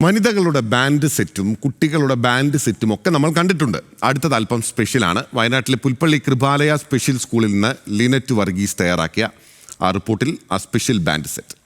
വനിതകളുടെ ബാൻഡ് സെറ്റും കുട്ടികളുടെ ബാൻഡ് സെറ്റും ഒക്കെ നമ്മൾ കണ്ടിട്ടുണ്ട്. അടുത്തത് അല്പം സ്പെഷ്യലാണ്. വയനാട്ടിലെ പുൽപ്പള്ളി കൃപാലയ സ്പെഷ്യൽ സ്കൂളിൽ നിന്ന് ലിനറ്റ് വർഗീസ് തയ്യാറാക്കിയ ആ റിപ്പോർട്ടിൽ ആ സ്പെഷ്യൽ ബാൻഡ് സെറ്റ്.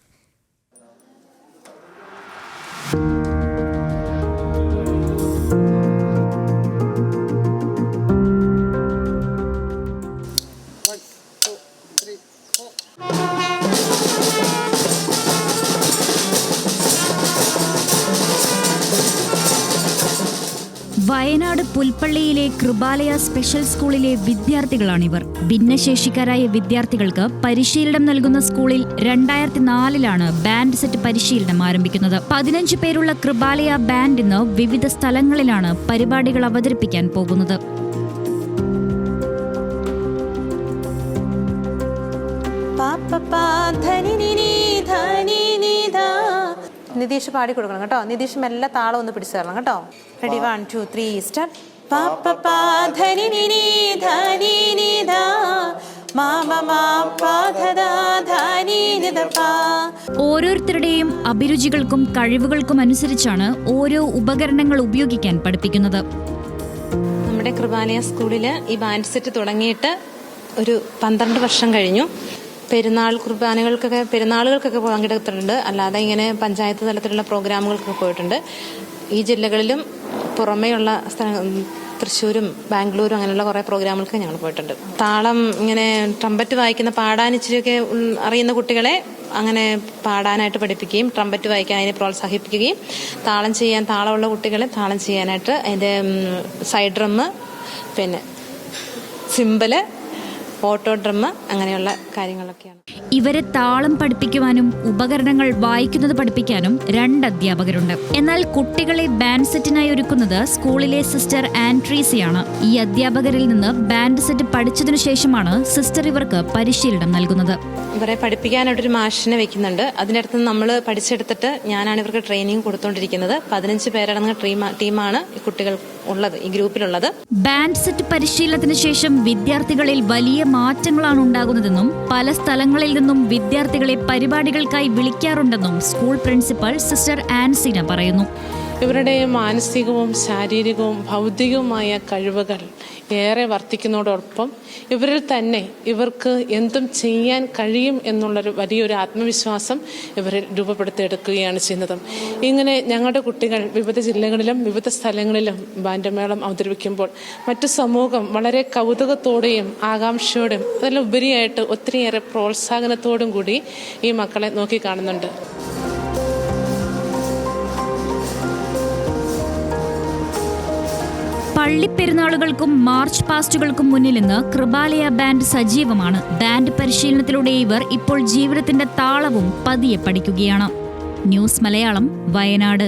വയനാട് പുൽപ്പള്ളിയിലെ കൃപാലയ സ്പെഷ്യൽ സ്കൂളിലെ വിദ്യാർത്ഥികളാണിവർ. ഭിന്നശേഷിക്കാരായ വിദ്യാർത്ഥികൾക്ക് പരിശീലനം നൽകുന്ന സ്കൂളിൽ 2004 ബാൻഡ് സെറ്റ് പരിശീലനം ആരംഭിക്കുന്നത്. 15 പേരുള്ള കൃപാലയ ബാൻഡ് ഇന്ന് വിവിധ സ്ഥലങ്ങളിലാണ് പരിപാടികൾ അവതരിപ്പിക്കാൻ പോകുന്നത്. നിതീഷ് പാടി കൊടുക്കണം കേട്ടോ. നിതീഷ് മെല്ലെ താളം ഒന്ന് പിടിച്ചു തരണം കേട്ടോ. Ready, 1 2 3 start. ഓരോരുത്തരുടെയും അഭിരുചികൾക്കും കഴിവുകൾക്കും അനുസരിച്ചാണ് ഓരോ ഉപകരണങ്ങൾ ഉപയോഗിക്കാൻ പഠിപ്പിക്കുന്നത്. നമ്മുടെ കൃപാലയ സ്കൂളിൽ ഈ ബാൻഡ് സെറ്റ് തുടങ്ങിയിട്ട് ഒരു 12 വർഷം കഴിഞ്ഞു. പെരുന്നാളുകൾക്കൊക്കെ പങ്കെടുത്തിട്ടുണ്ട്. അല്ലാതെ ഇങ്ങനെ പഞ്ചായത്ത് തലത്തിലുള്ള പ്രോഗ്രാമുകൾക്കൊക്കെ പോയിട്ടുണ്ട്. ഈ ജില്ലകളിലും പുറമേയുള്ള തൃശ്ശൂരും ബാംഗ്ലൂരും അങ്ങനെയുള്ള കുറേ പ്രോഗ്രാമുകൾക്ക് ഞങ്ങൾ പോയിട്ടുണ്ട്. താളം ഇങ്ങനെ ട്രംപറ്റ് വായിക്കുന്ന പാടാൻ ഇച്ചിരിയൊക്കെ അറിയുന്ന കുട്ടികളെ അങ്ങനെ പാടാനായിട്ട് പഠിപ്പിക്കുകയും ട്രംപറ്റ് വായിക്കാൻ അതിനെ പ്രോത്സാഹിപ്പിക്കുകയും താളമുള്ള കുട്ടികളെ താളം ചെയ്യാനായിട്ട് അതിൻ്റെ സൈഡ് ഡ്രം, പിന്നെ സിംബല്, ഓട്ടോ ഡ്രം, അങ്ങനെയുള്ള കാര്യങ്ങളൊക്കെയാണ്. ഇവരെ താളം പഠിപ്പിക്കുവാനും ഉപകരണങ്ങൾ വായിക്കുന്നത് പഠിപ്പിക്കാനും 2 അധ്യാപകരുണ്ട്. എന്നാൽ കുട്ടികളെ ബാൻഡ് സെറ്റിനായി ഒരുക്കുന്നത് സ്കൂളിലെ സിസ്റ്റർ ആൻട്രീസിയാണ്. ഈ അധ്യാപകരിൽ നിന്ന് ബാൻഡ് സെറ്റ് പഠിച്ചതിനു ശേഷമാണ് സിസ്റ്റർ ഇവർക്ക് പരിശീലനം നൽകുന്നത്. ഇവരെ പഠിപ്പിക്കാനായിട്ടൊരു മാഷിനെ വെക്കുന്നുണ്ട്. അതിനടുത്ത് നമ്മൾ പഠിച്ചെടുത്തിട്ട് ഞാനാണ് ഇവർക്ക് ട്രെയിനിങ് കൊടുത്തുകൊണ്ടിരിക്കുന്നത്. 15 പേരടങ്ങുന്ന ടീമാണ് ഈ കുട്ടികൾ ഉള്ളത്, ഈ ഗ്രൂപ്പിലുള്ളത്. ബാൻഡ് സെറ്റ് പരിശീലനത്തിന് ശേഷം വിദ്യാർത്ഥികളിൽ വലിയ മാറ്റങ്ങളാണ് ഉണ്ടാകുന്നതെന്നും പല സ്ഥലങ്ങളിൽ നിന്നും വിദ്യാർത്ഥികളെ പരിപാടികൾക്കായി വിളിക്കാറുണ്ടെന്നും സ്കൂൾ പ്രിൻസിപ്പൽ സിസ്റ്റർ ആൻസീന പറയുന്നു. ഇവരുടെ മാനസികവും ശാരീരികവും ഭൗതികവുമായ കഴിവുകൾ ഏറെ വർദ്ധിക്കുന്നതോടൊപ്പം ഇവരിൽ തന്നെ ഇവർക്ക് എന്തും ചെയ്യാൻ കഴിയും എന്നുള്ളൊരു വലിയൊരു ആത്മവിശ്വാസം ഇവരിൽ രൂപപ്പെടുത്തിയെടുക്കുകയാണ് ചെയ്യുന്നത്. ഇങ്ങനെ ഞങ്ങളുടെ കുട്ടികൾ വിവിധ ജില്ലകളിലും വിവിധ സ്ഥലങ്ങളിലും ബാൻഡ്മേളം അവതരിപ്പിക്കുമ്പോൾ മറ്റു സമൂഹം വളരെ കൗതുകത്തോടെയും ആകാംക്ഷയോടും അതിലുപരിയായിട്ട് ഒത്തിരിയേറെ പ്രോത്സാഹനത്തോടും കൂടി ഈ മക്കളെ നോക്കിക്കാണുന്നുണ്ട്. പള്ളിപ്പെരുന്നാളുകൾക്കും മാർച്ച് പാസ്റ്റുകൾക്കും മുന്നിൽ നിന്ന് കൃപാലയ ബാൻഡ് സജീവമാണ്. ബാൻഡ് പരിശീലനത്തിലൂടെ ഇവർ ഇപ്പോൾ ജീവിതത്തിന്റെ താളവും പതിയെ പഠിക്കുകയാണ്. ന്യൂസ് മലയാളം, വയനാട്.